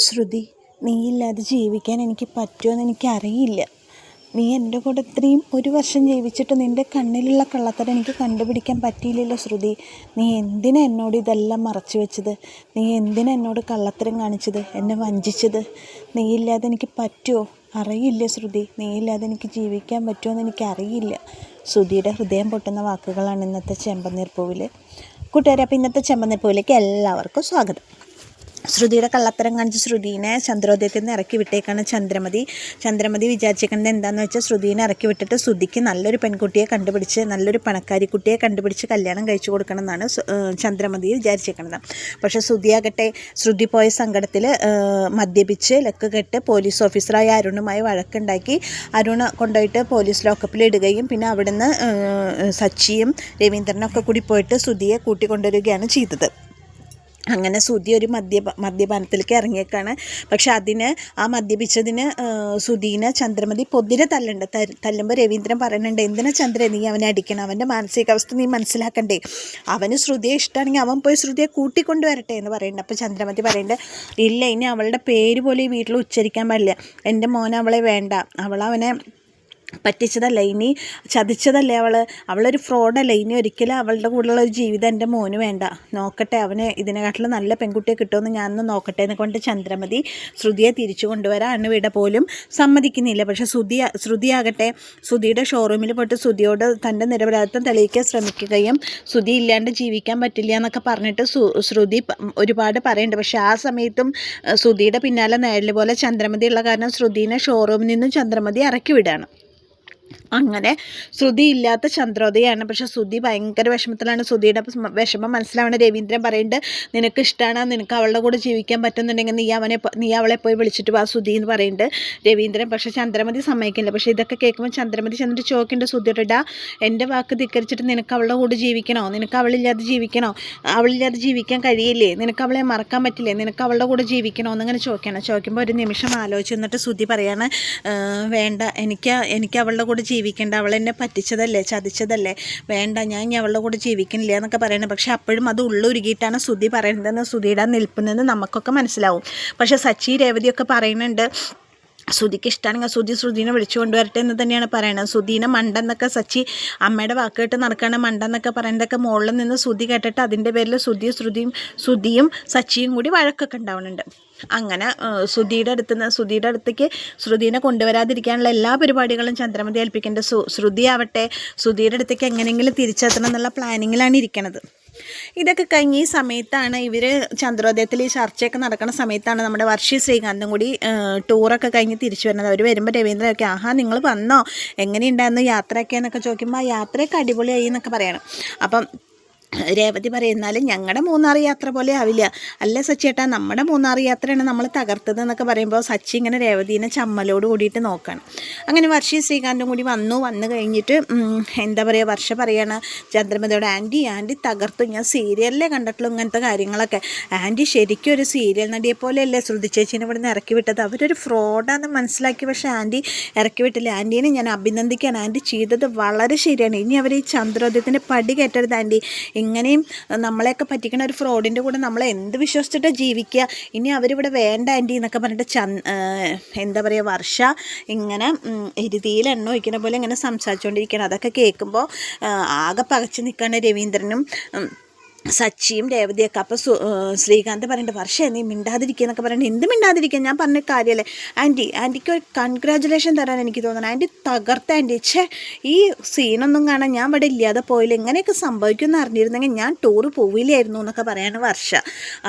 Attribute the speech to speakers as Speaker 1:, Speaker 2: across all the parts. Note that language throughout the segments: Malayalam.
Speaker 1: ശ്രുതി, നീയില്ലാതെ ജീവിക്കാൻ എനിക്ക് പറ്റുമോയെന്ന് എനിക്കറിയില്ല. നീ എൻ്റെ കൂടെ ഇത്രയും 1 വർഷം ജീവിച്ചിട്ട് നിൻ്റെ കണ്ണിലുള്ള കള്ളത്തരം എനിക്ക് കണ്ടുപിടിക്കാൻ പറ്റിയില്ലല്ലോ ശ്രുതി. നീ എന്തിനാ എന്നോട് ഇതെല്ലാം മറച്ചു വെച്ചത്? നീ എന്തിനാ എന്നോട് കള്ളത്തരം കാണിച്ചത്, എന്നെ വഞ്ചിച്ചത്? നീയില്ലാതെ എനിക്ക് പറ്റുമോ? അറിയില്ല ശ്രുതി. നീയില്ലാതെ എനിക്ക് ജീവിക്കാൻ പറ്റുമോയെന്ന് എനിക്കറിയില്ല. ശ്രുതിയുടെ ഹൃദയം പൊട്ടുന്ന വാക്കുകളാണ് ഇന്നത്തെ ചെമ്പനീർ പൂവിൽ. കൂട്ടുകാരെ, അപ്പോൾ ഇന്നത്തെ ചെമ്പനീർ പൂവിലേക്ക് എല്ലാവർക്കും സ്വാഗതം. ശ്രുതിയുടെ കള്ളത്തരം കാണിച്ച് ശ്രുതിനെ ചന്ദ്രോദയത്തിൽ നിന്ന് ഇറക്കി വിട്ടേക്കാണ് ചന്ദ്രമതി വിചാരിച്ചേക്കുന്നത് എന്താണെന്ന് വെച്ചാൽ ശ്രുതിനെ ഇറക്കി വിട്ടിട്ട് ശ്രുതിക്ക് നല്ലൊരു പെൺകുട്ടിയെ കണ്ടുപിടിച്ച്, നല്ലൊരു പണക്കാരി കുട്ടിയെ കണ്ടുപിടിച്ച് കല്യാണം കഴിച്ചു കൊടുക്കണം എന്നാണ് ചന്ദ്രമതി വിചാരിച്ചേക്കുന്നത്. പക്ഷേ ശ്രുതിയാകട്ടെ, ശ്രുതി പോയ സങ്കടത്തിൽ മദ്യപിച്ച് ലക്ക് കെട്ട് പോലീസ് ഓഫീസറായ അരുണുമായി വഴക്കുണ്ടാക്കി അരുണ് കൊണ്ടുപോയിട്ട് പോലീസ് ലോക്കപ്പിൽ ഇടുകയും പിന്നെ അവിടുന്ന് സച്ചിയും രവീന്ദ്രനൊക്കെ കൂടി പോയിട്ട് ശ്രുതിയെ കൂട്ടിക്കൊണ്ടുവരികയാണ് ചെയ്തത്. അങ്ങനെ ശ്രുതി ഒരു മദ്യപാനത്തിലേക്ക് ഇറങ്ങിയേക്കാണ്. പക്ഷെ ആ മദ്യപിച്ചതിന് ശ്രുതിനെ ചന്ദ്രമതി പൊതിരെ തല്ലുമ്പോൾ രവീന്ദ്രൻ പറയുന്നുണ്ട്, എന്തിനാ ചന്ദ്ര നീ അവനെ അടിക്കണം? അവൻ്റെ മാനസികാവസ്ഥ നീ മനസ്സിലാക്കണ്ടേ? അവന് ശ്രുതിയെ ഇഷ്ടമാണെങ്കിൽ അവൻ പോയി ശ്രുതിയെ കൂട്ടിക്കൊണ്ടുവരട്ടെ എന്ന് പറയുന്നുണ്ട്. അപ്പോൾ ചന്ദ്രമതി പറയുന്നുണ്ട്, ഇല്ല, ഇനി അവളുടെ പേര് പോലും ഈ വീട്ടിൽ ഉച്ചരിക്കാൻ പാടില്ല. എൻ്റെ മോൻ അവളെ വേണ്ട, അവനെ പറ്റിച്ചതല്ല, ഇനി ചതിച്ചതല്ലേ അവളൊരു ഫ്രോഡല്ലേ, ഇനി ഒരിക്കലും അവളുടെ കൂടെയുള്ള ഒരു ജീവിതം എൻ്റെ മോന് വേണ്ട. നോക്കട്ടെ, അവന് ഇതിനെക്കാട്ടിലും നല്ല പെൺകുട്ടിയെ കിട്ടുമെന്ന് ഞാനൊന്ന് നോക്കട്ടെ എന്ന് കൊണ്ട് ചന്ദ്രമതി ശ്രുതിയെ തിരിച്ചു കൊണ്ടുവരാൻ അണുവിട പോലും സമ്മതിക്കുന്നില്ല. പക്ഷേ ശ്രുതിയാകട്ടെ ശ്രുതിയുടെ ഷോറൂമിൽ പോയിട്ട് ശ്രുതിയോട് തൻ്റെ നിരപരാധിത്വം തെളിയിക്കാൻ ശ്രമിക്കുകയും ശ്രുതി ഇല്ലാണ്ട് ജീവിക്കാൻ പറ്റില്ല എന്നൊക്കെ പറഞ്ഞിട്ട് ശ്രുതി ഒരുപാട് പറയുന്നുണ്ട്. പക്ഷേ ആ സമയത്തും ശ്രുതിയുടെ പിന്നാലെ നേരിൽ പോലെ ചന്ദ്രമതി ഉള്ള കാരണം ശ്രുതിനെ ഷോറൂമിൽ നിന്നും ചന്ദ്രമതി ഇറക്കി വിടുകയാണ്. അങ്ങനെ ശ്രുതി ഇല്ലാത്ത ചന്ദ്രോദയാണ്. പക്ഷെ ശ്രുതി ഭയങ്കര വിഷമത്തിലാണ്. ശ്രുതിയുടെ വിഷമം മനസ്സിലാവണ രവീന്ദ്രൻ പറയുന്നുണ്ട്, നിനക്ക് ഇഷ്ടമാണ്, നിനക്ക് അവളുടെ കൂടെ ജീവിക്കാൻ പറ്റുന്നുണ്ടെങ്കിൽ നീ അവളെ പോയി വിളിച്ചിട്ട് വാ ശ്രുതി എന്ന് പറയുന്നുണ്ട് രവീന്ദ്രൻ. പക്ഷെ ചന്ദ്രമതി സമ്മതിക്കില്ല. പക്ഷെ ഇതൊക്കെ കേൾക്കുമ്പോൾ ചന്ദ്രമതി ചെന്നിട്ട് ചോദിക്കേണ്ട ശ്രുതിയോടാ, എൻ്റെ വാക്ക് ധിക്കരിച്ചിട്ട് നിനക്ക് അവളുടെ കൂടെ ജീവിക്കണോ? നിനക്ക് അവളില്ലാതെ ജീവിക്കണോ? അവളില്ലാതെ ജീവിക്കാൻ കഴിയില്ലേ? നിനക്ക് അവളെ മറക്കാൻ പറ്റില്ലേ? നിനക്ക് അവളുടെ കൂടെ ജീവിക്കണോ എന്നിങ്ങനെ ചോദിക്കുമ്പോൾ ഒരു നിമിഷം ആലോചിച്ച് നിന്നിട്ട് ശ്രുതി പറയാണ്, വേണ്ട, എനിക്ക് അവളുടെ കൂടെ ജീവിക്കേണ്ട, അവളെന്നെ പറ്റിച്ചതല്ലേ, ചതിച്ചതല്ലേ, വേണ്ട, ഞാൻ ഇനി അവളുടെ കൂടെ ജീവിക്കണില്ല എന്നൊക്കെ പറയുന്നത്. പക്ഷെ അപ്പോഴും അത് ഉള്ളുരുകിയിട്ടാണ് ശ്രുതി പറയുന്നതെന്ന് ശ്രുതിയുടെ നിൽപ്പുന്നെന്ന് നമുക്കൊക്കെ മനസ്സിലാവും. പക്ഷെ സച്ചി രേവതിയൊക്കെ പറയുന്നുണ്ട്, ശ്രുതിക്ക് ഇഷ്ടമാണെങ്കിൽ ശ്രുതിനെ വിളിച്ചു കൊണ്ടുവരട്ടെ എന്ന് തന്നെയാണ് പറയുന്നത്. ശ്രുതിനെ മണ്ടെന്നൊക്കെ സച്ചി അമ്മയുടെ വാക്ക് കേട്ട് നടക്കുകയാണ്. മണ്ടെന്നൊക്കെ പറയുന്നതൊക്കെ മുകളിൽ നിന്ന് ശ്രുതി കേട്ടിട്ട് അതിൻ്റെ പേരിൽ ശ്രുതിയും സച്ചിയും കൂടി വഴക്കൊക്കെ ഉണ്ടാവുന്നുണ്ട്. അങ്ങനെ ശ്രുതിയുടെ അടുത്തേക്ക് ശ്രുതിനെ കൊണ്ടുവരാതിരിക്കാനുള്ള എല്ലാ പരിപാടികളും ചന്ദ്രമതി ഏൽപ്പിക്കേണ്ടത്. ശ്രുതി ആവട്ടെ ശ്രുതിയുടെ അടുത്തേക്ക് എങ്ങനെയെങ്കിലും തിരിച്ചെത്തണം എന്നുള്ള പ്ലാനിങ്ങിലാണ് ഇരിക്കുന്നത്. ഇതൊക്കെ കഴിഞ്ഞ് ഈ സമയത്താണ് ഇവർ ചന്ദ്രോദയത്തിൽ ഈ ചർച്ചയൊക്കെ നടക്കുന്ന സമയത്താണ് നമ്മുടെ വർഷി ശ്രീകാന്തും കൂടി ടൂറൊക്കെ കഴിഞ്ഞ് തിരിച്ചു വരുന്നത്. അവർ വരുമ്പോൾ രവീന്ദ്രനൊക്കെ, ആഹാ നിങ്ങൾ വന്നോ, എങ്ങനെയുണ്ടായിരുന്നു യാത്രയൊക്കെ എന്നൊക്കെ ചോദിക്കുമ്പോൾ ആ യാത്രയൊക്കെ അടിപൊളിയായി എന്നൊക്കെ പറയണം. അപ്പം രേവതി പറയുന്നാലും ഞങ്ങളുടെ മൂന്നാർ യാത്ര പോലെ ആവില്ല, അല്ല സച്ചിയേട്ടാ, നമ്മുടെ മൂന്നാർ യാത്രയാണ് നമ്മൾ തകർത്തത് എന്നൊക്കെ പറയുമ്പോൾ സച്ചി ഇങ്ങനെ രേവതിനെ ചമ്മലോട് കൂടിയിട്ട് നോക്കണം. അങ്ങനെ വർഷി ശ്രീകാന്തും കൂടി വന്നു കഴിഞ്ഞിട്ട് എന്താ പറയുക, വർഷ പറയാണ് ചന്ദ്രമതിയോട്, ആൻറ്റി തകർത്തു, ഞാൻ സീരിയലിലേ കണ്ടിട്ടുള്ളൂ ഇങ്ങനത്തെ കാര്യങ്ങളൊക്കെ. ആൻറ്റി ശരിക്കും ഒരു സീരിയൽ നടിയെ പോലെയല്ലേ ശ്രുതി ചേച്ചീനെ ഇവിടെ നിന്ന് ഇറക്കി വിട്ടത്? അവരൊരു ഫ്രോഡാണെന്ന് മനസ്സിലാക്കി, പക്ഷേ ആൻറ്റി ഇറക്കി വിട്ടില്ല. ആൻറ്റീനെ ഞാൻ അഭിനന്ദിക്കാൻ, ആൻറ്റി ചെയ്തത് വളരെ ശരിയാണ്. ഇനി അവർ ഈ ചന്ദ്രോദയത്തിൻ്റെ പടി കയറ്റരുത് ആൻറ്റി. ഇങ്ങനെയും നമ്മളെയൊക്കെ പറ്റിക്കുന്ന ഒരു ഫ്രോഡിൻ്റെ കൂടെ നമ്മളെ എന്ത് വിശ്വസിച്ചിട്ട് ജീവിക്കുക? ഇനി അവരിവിടെ വേണ്ട ആൻറ്റി എന്നൊക്കെ പറഞ്ഞിട്ട് എന്താ പറയുക, വർഷ ഇങ്ങനെ എരുതിയിൽ എണ്ണ ഒഴിക്കുന്ന പോലെ ഇങ്ങനെ സംസാരിച്ചുകൊണ്ടിരിക്കുകയാണ്. അതൊക്കെ കേൾക്കുമ്പോൾ ആകെ പകച്ച് നിൽക്കുകയാണ് രവീന്ദ്രനും സച്ചിയും രേവതിയൊക്കെ. അപ്പോൾ ശ്രീകാന്ത് പറയുന്നുണ്ട്, വർഷേ നീ മിണ്ടാതിരിക്കുക എന്നൊക്കെ പറയുന്നത്. എന്ത് മിണ്ടാതിരിക്കുക, ഞാൻ പറഞ്ഞ കാര്യമല്ലേ ആൻറ്റിക്ക് ഒരു കൺഗ്രാജുലേഷൻ തരാൻ എനിക്ക് തോന്നുന്നു. ആൻറ്റി തകർത്ത ആൻറ്റി. ഈ സീനൊന്നും കാണാൻ ഞാൻ ഇവിടെ ഇല്ലാതെ പോയില്ല, ഇങ്ങനെയൊക്കെ സംഭവിക്കുമെന്ന് അറിഞ്ഞിരുന്നെങ്കിൽ ഞാൻ ടൂറ് പോവില്ലായിരുന്നു എന്നൊക്കെ പറയാണ് വർഷ.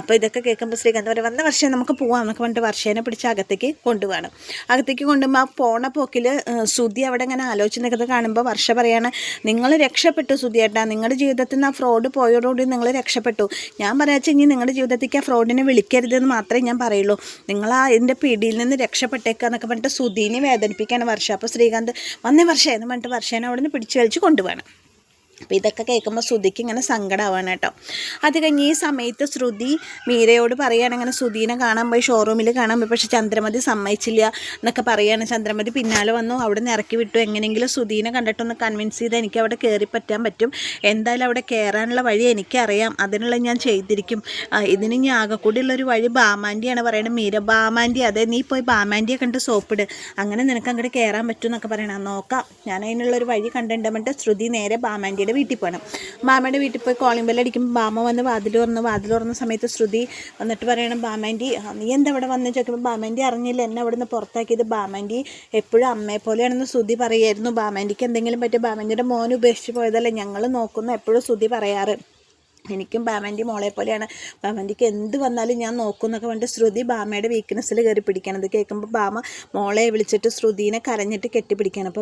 Speaker 1: അപ്പോൾ ഇതൊക്കെ കേൾക്കുമ്പോൾ ശ്രീകാന്ത് പറയും, വന്ന വർഷേ നമുക്ക് പോകാം എന്നൊക്കെ പറഞ്ഞിട്ട് വർഷേനെ പിടിച്ച് അകത്തേക്ക് കൊണ്ടുപോകണം. അകത്തേക്ക് കൊണ്ടുപോകുമ്പോൾ ആ പോണ പോക്കിൽ ശ്രുതി അവിടെ ഇങ്ങനെ ആലോചിച്ച് നിൽക്കുന്നത് കാണുമ്പോൾ വർഷ പറയാണ്, നിങ്ങൾ രക്ഷപ്പെട്ടു ശ്രുതിയേട്ടാ, നിങ്ങളുടെ ജീവിതത്തിൽ നിന്ന് ആ ഫ്രോഡ് പോയതോടുകൂടി നിങ്ങൾ രക്ഷപ്പെട്ടു. ഞാൻ പറയാച്ച ഇനി നിങ്ങളുടെ ജീവിതത്തേക്ക് ആ ഫ്രോഡിനെ വിളിക്കരുതെന്ന് മാത്രമേ ഞാൻ പറയുള്ളൂ. നിങ്ങൾ ആ എൻ്റെ പിടിയിൽ നിന്ന് രക്ഷപ്പെട്ടേക്കുക എന്നൊക്കെ പറഞ്ഞിട്ട് ശ്രുതിനെ വേദനിപ്പിക്കുകയാണ് വർഷ. അപ്പോൾ ശ്രീകാന്ത്, വന്നേ വർഷ എന്ന് പറഞ്ഞിട്ട് വർഷേനെ അവിടെ നിന്ന് പിടിച്ചു വലിച്ച് കൊണ്ടുപോകണം. അപ്പോൾ ഇതൊക്കെ കേൾക്കുമ്പോൾ ശ്രുതിക്ക് ഇങ്ങനെ സങ്കടമാവാണ് കേട്ടോ. അത് കഴിഞ്ഞ് ഈ സമയത്ത് ശ്രുതി മീരയോട് പറയുകയാണ് ഇങ്ങനെ ശ്രുതിനെ കാണാൻ പോയി, ഷോറൂമിൽ കാണാൻ പോയി, പക്ഷേ ചന്ദ്രമതി സമ്മതിച്ചില്ല എന്നൊക്കെ പറയുകയാണ്. ചന്ദ്രമതി പിന്നാലെ വന്നു, അവിടെ നിന്ന് ഇറക്കി വിട്ടു. എങ്ങനെയെങ്കിലും ശ്രുതിനെ കണ്ടിട്ടൊന്ന് കൺവിൻസ് ചെയ്ത് എനിക്ക് അവിടെ കയറി പറ്റാൻ പറ്റും, എന്തായാലും അവിടെ കയറാനുള്ള വഴി എനിക്കറിയാം, അതിനുള്ള ഞാൻ ചെയ്തിരിക്കും. ഇതിന് ഇനി ആകെക്കൂടിയുള്ളൊരു വഴി ബാമാൻ്റിയാണ് പറയുന്നത്. മീര ബാമാൻ്റി, അതെ നീ പോയി ബാമാൻ്റിയെ കണ്ട് സോപ്പിട്, അങ്ങനെ നിനക്ക് അങ്ങോട്ട് കയറാൻ പറ്റും എന്നൊക്കെ പറയണം. നോക്കാം, ഞാൻ അതിനുള്ളൊരു വഴി കണ്ടിട്ടുണ്ടെന്നിട്ട് ശ്രുതി നേരെ ബാമാൻ്റി വീട്ടിൽ പോകണം. ബാമയുടെ വീട്ടിൽ പോയി കോളിംഗ് ബെൽ അടിക്കുമ്പോൾ ബാമ വന്ന് വാതിൽ തുറന്ന സമയത്ത് ശ്രുതി വന്നിട്ട് പറയണം, ബാമാൻ്റി നീ എന്താ ഇവിടെ വന്ന് ചോദിക്കുമ്പോൾ ബാമാൻ്റി അറിഞ്ഞില്ല എന്നെ അവിടെ നിന്ന് പുറത്താക്കിയത്. ബാമാൻ്റി എപ്പോഴും അമ്മയെ പോലെയാണെന്ന് ശ്രുതി പറയായിരുന്നു. ബാമാൻ്റിക്ക് എന്തെങ്കിലും പറ്റിയ ബാമാൻ്റിയുടെ മോൻ ഉപേക്ഷിച്ച് പോയതല്ലേ ഞങ്ങൾ നോക്കുന്നു എപ്പോഴും ശ്രുതി പറയാറ്. എനിക്കും ബാമാൻ്റി മോളെ പോലെയാണ്, ബാമാൻ്റിക്ക് എന്ത് വന്നാലും ഞാൻ നോക്കും എന്നൊക്കെ പറഞ്ഞിട്ട് ശ്രുതി ബാമയുടെ വീക്ക്നെസ്സിൽ കയറി പിടിക്കണത് കേൾക്കുമ്പോൾ ബാമ മോളെ വിളിച്ചിട്ട് ശ്രുതിനെ കരഞ്ഞിട്ട് കെട്ടിപ്പിടിക്കണം.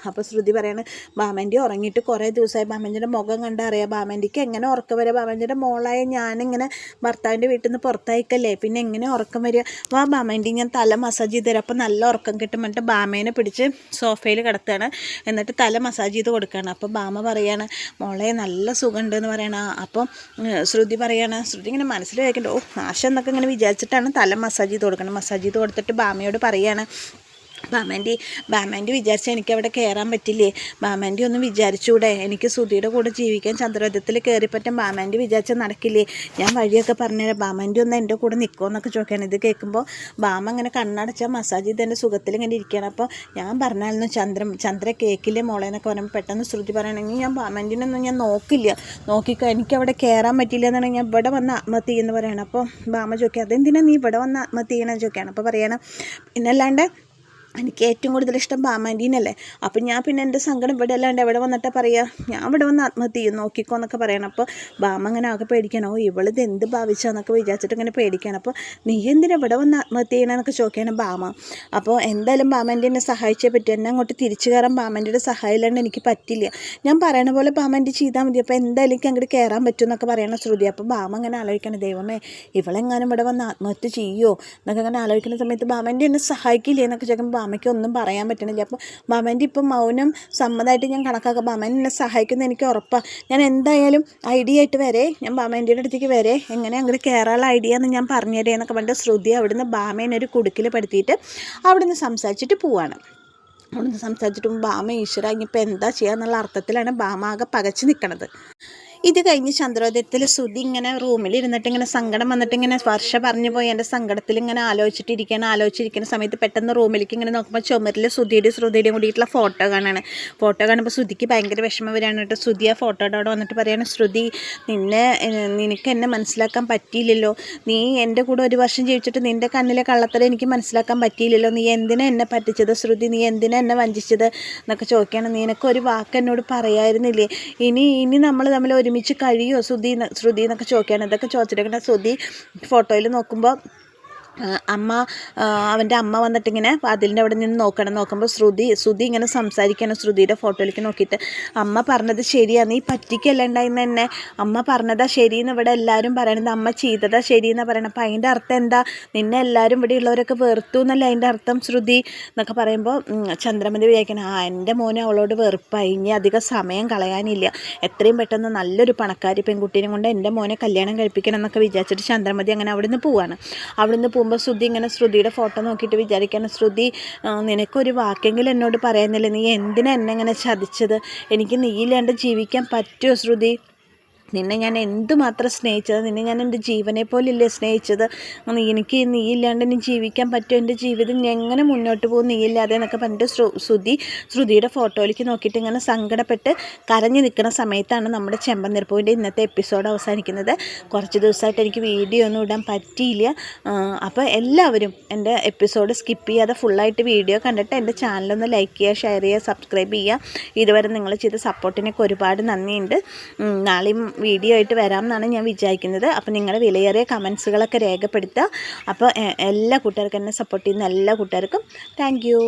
Speaker 1: അപ്പോൾ ശ്രുതി പറയാണ്, ബാമാൻ്റി ഉറങ്ങിയിട്ട് കുറേ ദിവസമായി, ബാമാൻ്റിയുടെ മുഖം കണ്ടറിയാം, ബാമാൻ്റിക്ക് എങ്ങനെ ഉറക്കം വരിക, ബാമാൻ്റിയുടെ മോളായ ഞാനിങ്ങനെ ഭർത്താവിൻ്റെ വീട്ടിൽ നിന്ന് പുറത്തായിക്കല്ലേ, പിന്നെ എങ്ങനെ ഉറക്കം വരിക, വാ ബാമാൻ്റി ഞാൻ തല മസാജ് ചെയ്ത് തരാം, അപ്പോൾ നല്ല ഉറക്കം കിട്ടും പറഞ്ഞിട്ട് ബാമേനെ പിടിച്ച് സോഫയിൽ കിടത്തുകയാണ്. എന്നിട്ട് തല മസാജ് ചെയ്ത് കൊടുക്കുകയാണ്. അപ്പോൾ ബാമ പറയാണ്, മോളെ നല്ല സുഖമുണ്ടെന്ന് പറയണം. അപ്പം ശ്രുതി പറയാണ്, ശ്രുതി ഇങ്ങനെ മനസ്സിൽ വയ്ക്കണ്ട, ആശ എന്നൊക്കെ ഇങ്ങനെ വിചാരിച്ചിട്ടാണ് തല മസാജ് ചെയ്ത് കൊടുക്കണം. മസാജ് ചെയ്ത് കൊടുത്തിട്ട് ബാമയോട് പറയാണ്, ബാമാൻ്റി വിചാരിച്ചാൽ എനിക്ക് അവിടെ കയറാൻ പറ്റില്ലേ, ബാമാൻ്റി ഒന്ന് വിചാരിച്ചൂടെ, എനിക്ക് ശ്രുതിയുടെ കൂടെ ജീവിക്കാൻ ചന്ദ്രരഥത്തിൽ കയറിപ്പറ്റാൻ ബാമാൻ്റി വിചാരിച്ചാൽ നടക്കില്ലേ, ഞാൻ വഴിയൊക്കെ പറഞ്ഞുതരാം, ബാമാൻ്റി ഒന്ന് എൻ്റെ കൂടെ നിൽക്കുമോ എന്നൊക്കെ ചോദിക്കുകയാണ്. ഇത് കേൾക്കുമ്പോൾ ബാമ അങ്ങനെ കണ്ണടച്ചാൽ മസാജ് ചെയ്ത് എൻ്റെ സുഖത്തിൽ ഇങ്ങനെ ഇരിക്കുകയാണ്. അപ്പോൾ ഞാൻ പറഞ്ഞായിരുന്നു ചന്ദ്ര കേക്കില്ലേ മോളെ എന്നൊക്കെ പറയുമ്പോൾ പെട്ടെന്ന് ശ്രുതി പറയണമെങ്കിൽ ഞാൻ ബാമാൻ്റിനൊന്നും ഞാൻ നോക്കിക്കോ എനിക്കവിടെ കയറാൻ പറ്റില്ല എന്നാണെങ്കിൽ ഞാൻ ഇവിടെ വന്ന് ആത്മഹത്യ ചെയ്യുമെന്ന് പറയണം. അപ്പോൾ ബാമ ചോദിക്കുക, അതെന്തിനാ നീ ഇവിടെ വന്ന് ആത്മഹത്യ ചെയ്യണമെന്ന് ചോദിക്കുകയാണ്. അപ്പോൾ പറയണം, പിന്നല്ലാണ്ട് എനിക്ക് ഏറ്റവും കൂടുതൽ ഇഷ്ടം ബാമാൻ്റീനല്ലേ, അപ്പം ഞാൻ പിന്നെ എൻ്റെ സങ്കടം ഇവിടെ അല്ലാണ്ട് എവിടെ വന്നിട്ടാ പറയുക, ഞാൻ ഇവിടെ വന്ന് ആത്മഹത്യ ചെയ്യും നോക്കിക്കോ എന്നൊക്കെ പറയണം. അപ്പോൾ ബാമ അങ്ങനെ ആകെ പേടിക്കണം, ഇവളിത് എന്ത് ഭാവിച്ചാന്നൊക്കെ വിചാരിച്ചിട്ട് ഇങ്ങനെ പേടിക്കണം. അപ്പോൾ നീ എന്തിനാ ഇവിടെ വന്ന് ആത്മഹത്യ ചെയ്യണമെന്നൊക്കെ ചോദിക്കണം ബാമ. അപ്പോൾ എന്തായാലും ബാമാൻ്റി എന്നെ സഹായിച്ചേ പറ്റും, എന്നെ അങ്ങോട്ട് തിരിച്ചു കയറാൻ ബാമാൻ്റിയുടെ സഹായം ഇല്ലാണ്ട് എനിക്ക് പറ്റില്ല, ഞാൻ പറയണ പോലെ ബാമാൻ്റി ചെയ്താൽ മതി, അപ്പോൾ എന്തായാലും എനിക്ക് അങ്ങോട്ട് കയറാൻ പറ്റും എന്നൊക്കെ പറയണം ശ്രുതി. അപ്പോൾ ബാമ അങ്ങനെ ആലോചിക്കണം, ദൈവമേ ഇവളെങ്ങാനും ഇവിടെ വന്ന് ആത്മഹത്യ ചെയ്യുമോ എന്നൊക്കെ അങ്ങനെ ആലോചിക്കുന്ന സമയത്ത് ബാമാൻ്റി എന്നെ സഹായിക്കില്ലേ എന്നൊക്കെ ചോദിക്കുമ്പോൾ ബാമയ്ക്ക് ഒന്നും പറയാൻ പറ്റണില്ല. അപ്പോൾ ബാമാൻ്റി ഇപ്പം മൗനം സമ്മതമായിട്ട് ഞാൻ കണക്കാക്കാം, ബാമാൻ്റി എന്നെ സഹായിക്കുന്ന എനിക്ക് ഉറപ്പാണ്, ഞാൻ എന്തായാലും ഐഡിയ ആയിട്ട് വരെ, ഞാൻ ബാമാൻ്റിയുടെ അടുത്തേക്ക് വരെ എങ്ങനെ അങ്ങോട്ട് കയറാനുള്ള ഐഡിയ എന്ന് ഞാൻ പറഞ്ഞുതരേ എന്നൊക്കെ പറഞ്ഞിട്ട് ശ്രുതി അവിടുന്ന് ബാമേനെ ഒരു കുടുക്കിൽ പെടുത്തിയിട്ട് അവിടുന്ന് സംസാരിച്ചിട്ട് പോവാണ്. അവിടുന്ന് സംസാരിച്ചിട്ട് ബാമ ഈശ്വര ഇനിയിപ്പോൾ എന്താ ചെയ്യുക എന്നുള്ള അർത്ഥത്തിലാണ് ബാമ ആകെ പകച്ച് നിൽക്കണത്. ഇത് കഴിഞ്ഞ് ചന്ദ്രോദയത്തിൽ ശ്രുതി ഇങ്ങനെ റൂമിലിരുന്നിട്ട് ഇങ്ങനെ സങ്കടം വന്നിട്ട് ഇങ്ങനെ വർഷ പറഞ്ഞു പോയി എൻ്റെ സങ്കടത്തിൽ ഇങ്ങനെ ആലോചിച്ചിരിക്കുന്ന സമയത്ത് പെട്ടെന്ന് റൂമിലേക്ക് ഇങ്ങനെ നോക്കുമ്പോൾ ചുമരിൽ ശ്രുതിയുടെയും കൂടിയിട്ടുള്ള ഫോട്ടോ കാണുമ്പോൾ ശ്രുതിക്ക് ഭയങ്കര വിഷമം വരികയാണ് കേട്ടോ. ശ്രുതി ആ ഫോട്ടോയുടെ അവിടെ വന്നിട്ട് പറയുകയാണ്, ശ്രുതി നിനക്ക് എന്നെ മനസ്സിലാക്കാൻ പറ്റിയില്ലല്ലോ, നീ എൻ്റെ കൂടെ ഒരു വർഷം ജീവിച്ചിട്ട് നിൻ്റെ കണ്ണിലെ കള്ളത്തരം എനിക്ക് മനസ്സിലാക്കാൻ പറ്റിയില്ലല്ലോ, നീ എന്തിനാ എന്നെ പറ്റിച്ചത് ശ്രുതി, നീ എന്തിനാ എന്നെ വഞ്ചിച്ചത് എന്നൊക്കെ ചോദിക്കുകയാണ്. നിനക്കൊരു വാക്ക് എന്നോട് പറയായിരുന്നില്ലേ, ഇനി നമ്മൾ തമ്മിൽ ഒരുമിച്ച് കഴിയുമോ ശ്രുതി എന്നൊക്കെ ചോദിക്കുകയാണ്. ഇതൊക്കെ ചോദിച്ചിട്ട് ശ്രുതി ഫോട്ടോയിൽ നോക്കുമ്പോൾ അവൻ്റെ അമ്മ വന്നിട്ടിങ്ങനെ അതിൻ്റെ അവിടെ നിന്ന് നോക്കുമ്പോൾ ശ്രുതി ഇങ്ങനെ സംസാരിക്കണം ശ്രുതിയുടെ ഫോട്ടോയിലേക്ക് നോക്കിയിട്ട്, അമ്മ പറഞ്ഞത് ശരിയാണ്, നീ പറ്റിക്കല്ല ഉണ്ടായിരുന്ന എന്നെ, അമ്മ പറഞ്ഞതാ ശരിയെന്ന് ഇവിടെ എല്ലാവരും പറയണത്, അമ്മ ചെയ്തതാ ശരിയെന്നാണ് പറയണം, അപ്പോൾ അതിൻ്റെ അർത്ഥം എന്താ, നിന്നെ എല്ലാവരും ഇവിടെ ഉള്ളവരൊക്കെ വെറുത്തു എന്നല്ല അതിൻ്റെ അർത്ഥം ശ്രുതി എന്നൊക്കെ പറയുമ്പോൾ ചന്ദ്രമതി വിചാരിക്കണം, എൻ്റെ മോനെ അവളോട് വെറുപ്പായി, ഇനി അധികം സമയം കളയാനില്ല, എത്രയും പെട്ടെന്ന് നല്ലൊരു പണക്കാരി പെൺകുട്ടീനെ കൊണ്ട് എൻ്റെ മോനെ കല്യാണം കഴിപ്പിക്കണം എന്നൊക്കെ വിചാരിച്ചിട്ട് ചന്ദ്രമതി അങ്ങനെ അവിടുന്ന് പോവാണ്. അവിടുന്ന് പോകുമ്പോൾ ശ്രുതി ഇങ്ങനെ ശ്രുതിയുടെ ഫോട്ടോ നോക്കിയിട്ട് വിചാരിക്കണം, ശ്രുതി നിനക്കൊരു വാക്കെങ്കിലും എന്നോട് പറയുന്നില്ല, നീ എന്തിനാ എന്നെ ഇങ്ങനെ ചതിച്ചത്, എനിക്ക് നീയില്ലാണ്ട് ജീവിക്കാൻ പറ്റുമോ ശ്രുതി, നിന്നെ ഞാൻ എന്തുമാത്രം സ്നേഹിച്ചത്, നിന്നെ ഞാൻ എൻ്റെ ജീവനെ പോലില്ലേ സ്നേഹിച്ചത്, എനിക്ക് നീയില്ലാണ്ട് ഇനി ജീവിക്കാൻ പറ്റുമോ, എൻ്റെ ജീവിതം എങ്ങനെ മുന്നോട്ട് പോകും നീയില്ലാതെ എന്നൊക്കെ പറഞ്ഞിട്ട് ശ്രുതിയുടെ ഫോട്ടോയിലേക്ക് നോക്കിയിട്ട് ഇങ്ങനെ സങ്കടപ്പെട്ട് കരഞ്ഞു നിൽക്കുന്ന സമയത്താണ് നമ്മുടെ ചെമ്പന്നിർപ്പൂവിൻ്റെ ഇന്നത്തെ എപ്പിസോഡ് അവസാനിക്കുന്നത്. കുറച്ച് ദിവസമായിട്ട് എനിക്ക് വീഡിയോ ഒന്നും ഇടാൻ പറ്റിയില്ല. അപ്പോൾ എല്ലാവരും എൻ്റെ എപ്പിസോഡ് സ്കിപ്പ് ചെയ്യാതെ ഫുള്ളായിട്ട് വീഡിയോ കണ്ടിട്ട് എൻ്റെ ചാനലൊന്ന് ലൈക്ക് ചെയ്യുക, ഷെയർ ചെയ്യുക, സബ്സ്ക്രൈബ് ചെയ്യുക. ഇതുവരെ നിങ്ങൾ ചെയ്ത സപ്പോർട്ടിനൊക്കെ ഒരുപാട് നന്ദിയുണ്ട്. നാളെയും വീഡിയോ ആയിട്ട് വരാം എന്നാണ് ഞാൻ വിചാരിക്കുന്നത്. അപ്പോൾ നിങ്ങളുടെ വിലയേറിയ കമൻസുകളൊക്കെ രേഖപ്പെടുത്തുക. അപ്പോൾ എല്ലാ കൂട്ടുകാർക്കും എന്നെ സപ്പോർട്ട് ചെയ്യുന്ന എല്ലാ കൂട്ടുകാർക്കും താങ്ക് യു.